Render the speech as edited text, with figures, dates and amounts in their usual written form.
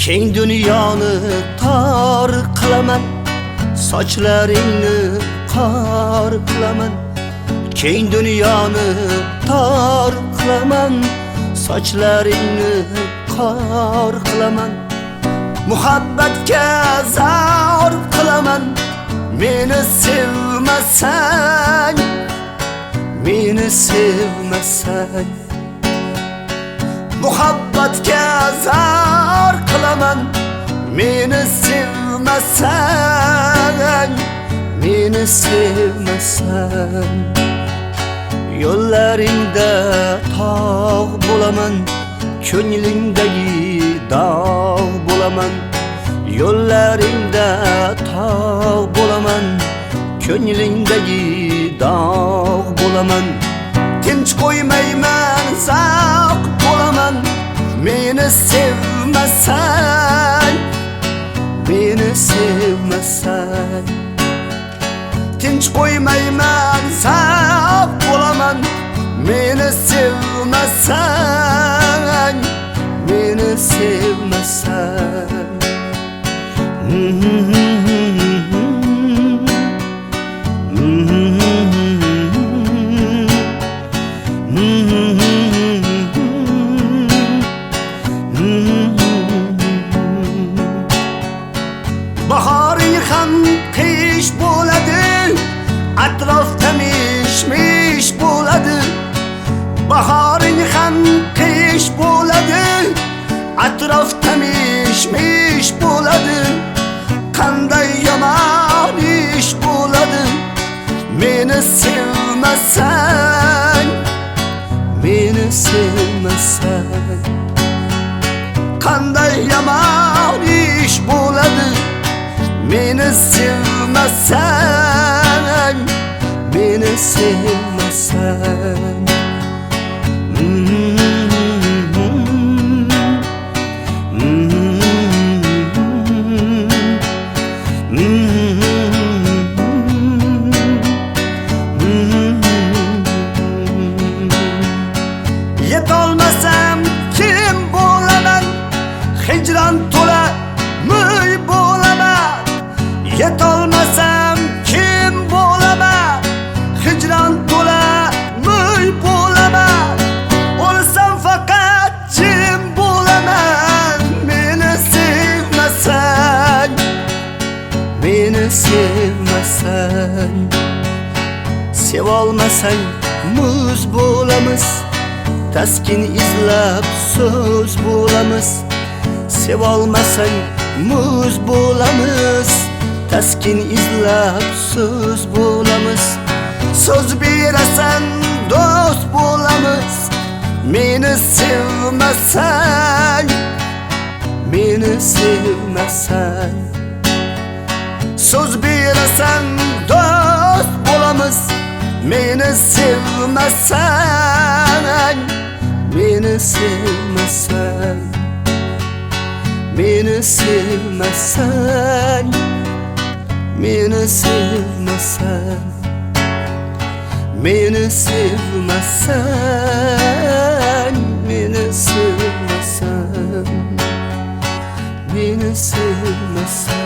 Keng dunyoni tor qilaman, sochlaringni qor qilaman. Keng dunyoni tor qilaman, sochlaringni qor qilaman. Muhabbatga zor qilaman, meni sevmasang, meni sevmasang. Muhabbatga zor qilaman, meni sevmasang, meni sevmasang. Yo'llaringda tog' bo'laman, ko'nglingdagi dog' bo'laman. Yo'llaringda tog' bo'laman, ko'nglingdagi dog' bo'laman. Tinch qo'ymayman, zavq bo'laman, meni sevmasang, meni sevmasang. Tinch qo'ymayman, zavq bo'laman, meni sevmasang, meni sevmasang. Bahoring ham qish bo'ladi, atrofda mish-mish bo'ladi. Bahoring ham qish bo'ladi, atrofda mish-mish bo'ladi. Qanday yomon ish bo'ladi, meni sevmasang, meni sevmasang. Qanday yomon ish bo'ladi, meni sevmasang, meni sevmasang. Yetolmasam kim bo'laman, hijron to'la muy bo'laman. Yetolmasam kim bo'laman, hijron to'la muy bo'laman. O'lsam faqat jim bo'laman, meni sevmasang, meni sevmasang. Sevolmasang muz bo'lamiz, taskin izlab so'z bo'lamiz. Sevolmasang muz bo'lamiz, taskin izlab so'z bo'lamiz. So'z berasan do'st bo'lamiz, meni sevmasang, meni sevmasang. So'z berasan do'st bo'lamiz, meni sevmasang, meni sevmasang. Meni sevmasang, meni sevmasang. Meni sevmasang, meni sevmasang. Meni sevmasang.